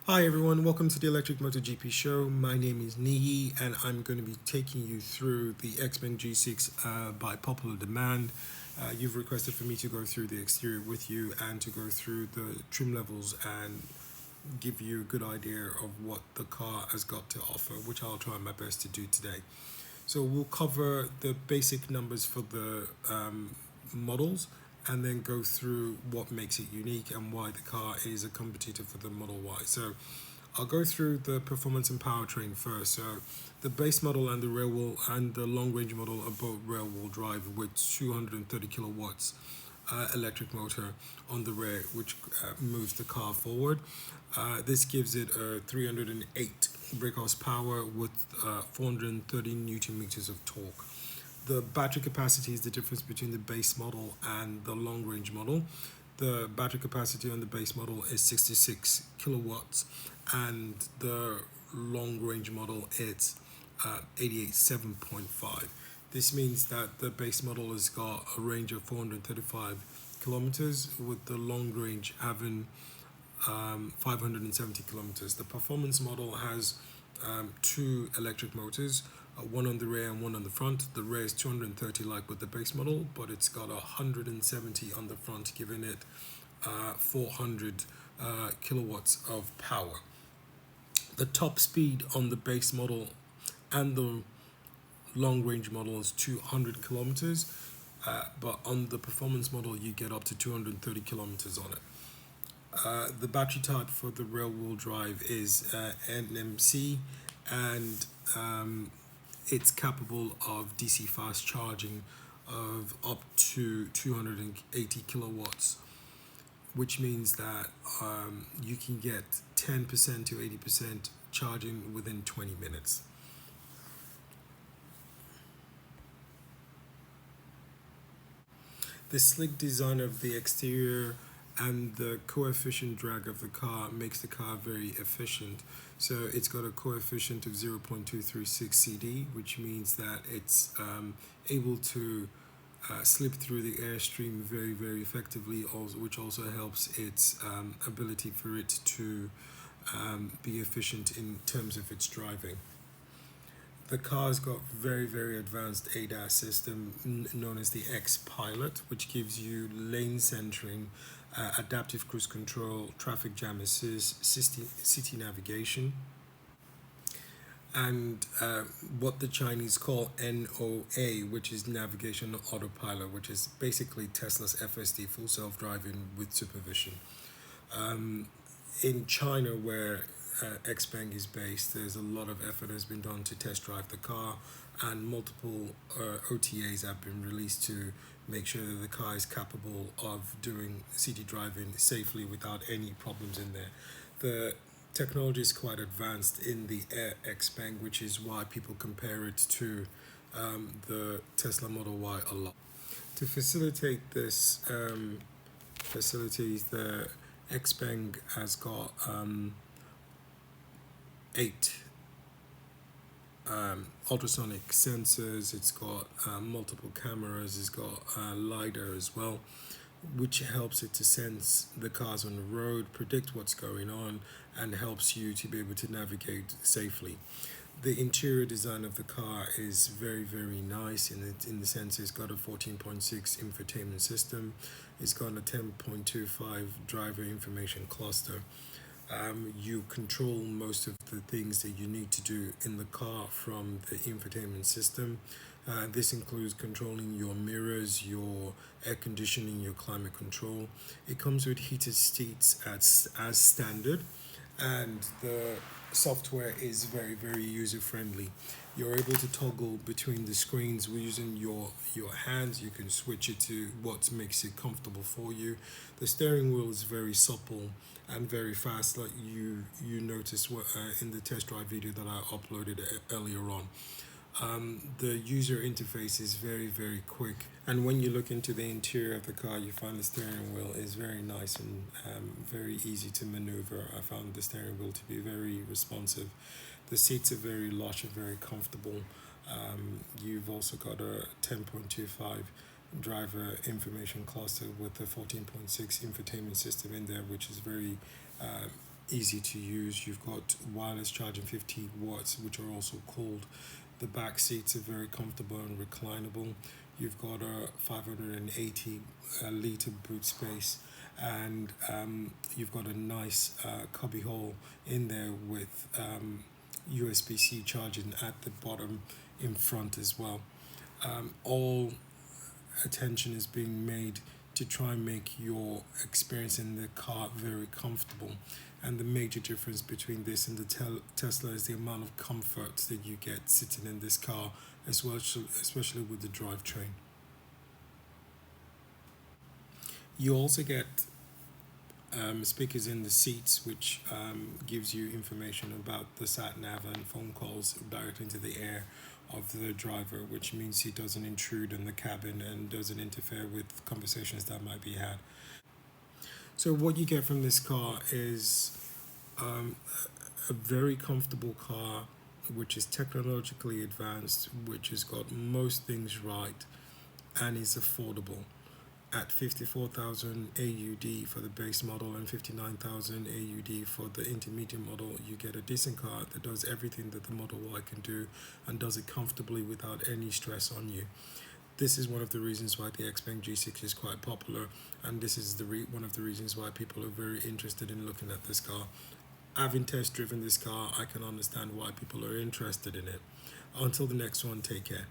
Hi everyone, welcome to the Electric MotoGP show. My name is Nihi and I'm going to be taking you through the Xpeng G6 by popular demand. You've requested for me to go through the exterior with you and to go through the trim levels and give you a good idea of what the car has got to offer, which I'll try my best to do today. So we'll cover the basic numbers for the models and then go through what makes it unique and why the car is a competitor for the Model Y. So I'll go through the performance and powertrain first. So the base model and the rear wheel and the long range model are both rear wheel drive with 230 kilowatts electric motor on the rear, which moves the car forward. This gives it a 308 brake horsepower with 430 newton meters of torque. The battery capacity is the difference between the base model and the long range model. The battery capacity on the base model is 66 kilowatts, and the long range model is 87.5. This means that the base model has got a range of 435 kilometers, with the long range having 570 kilometers. The performance model has two electric motors, one on the rear and one on the front. The rear is 230 like with the base model, but it's got 170 on the front, giving it 400 kilowatts of power. The top speed on the base model and the long range model is 200 kilometers, but on the performance model you get up to 230 kilometers on it. The battery type for the rear wheel drive is NMC, and it's capable of DC fast charging of up to 280 kilowatts, which means that you can get 10% to 80% charging within 20 minutes. The sleek design of the exterior and the coefficient drag of the car makes the car very efficient. So it's got a coefficient of 0.236 CD, which means that it's able to slip through the airstream very effectively, also, which also helps its ability for it to be efficient in terms of its driving. The car's got very advanced ADAS system known as the X Pilot, which gives you lane centering, adaptive cruise control, traffic jam assist, city navigation, and what the Chinese call NOA, which is navigation autopilot, which is basically Tesla's FSD, full self-driving with supervision. In China, where Xpeng is based, there's a lot of effort has been done to test drive the car, and multiple OTAs have been released to make sure that the car is capable of doing city driving safely without any problems in there. The technology is quite advanced in the Xpeng, which is why people compare it to the Tesla Model Y a lot. To facilitate this facilities, the Xpeng has got eight ultrasonic sensors. It's got multiple cameras. It's got LiDAR as well, which helps it to sense the cars on the road, predict what's going on, and helps you to be able to navigate safely. The interior design of the car is very nice in the sense it's got a 14.6 infotainment system. It's got a 10.25 driver information cluster. You control most of the things that you need to do in the car from the infotainment system. This includes controlling your mirrors, your air conditioning, your climate control. It comes with heated seats as standard, and the software is very user friendly. You're able to toggle between the screens using your hands. You can switch it to what makes it comfortable for you. The steering wheel is very supple and very fast, like you noticed in the test drive video that I uploaded earlier on. The user interface is very quick, and when you look into the interior of the car, you find the steering wheel is very nice and very easy to maneuver. I found the steering wheel to be very responsive. The seats are very lush and very comfortable. You've also got a 10.25 driver information cluster with the 14.6 infotainment system in there, which is very easy to use. You've got wireless charging 50 watts, which are also cooled. The back seats are very comfortable and reclinable. You've got a 580 litre boot space, and you've got a nice cubby hole in there with USB-C charging at the bottom in front as well. All attention is being made to try and make your experience in the car very comfortable. And the major difference between this and the Tesla is the amount of comfort that you get sitting in this car, as well, especially with the drivetrain. You also get speakers in the seats, which gives you information about the sat nav and phone calls directly into the ear of the driver, which means he doesn't intrude in the cabin and doesn't interfere with conversations that might be had. So what you get from this car is um, a very comfortable car, which is technologically advanced, which has got most things right, and is affordable. At 54,000 AUD for the base model and 59,000 AUD for the intermediate model, you get a decent car that does everything that the Model Y can do and does it comfortably without any stress on you. This is one of the reasons why the Xpeng G6 is quite popular, and this is one of the reasons why people are very interested in looking at this car. Having test driven this car, I can understand why people are interested in it. Until the next one, take care.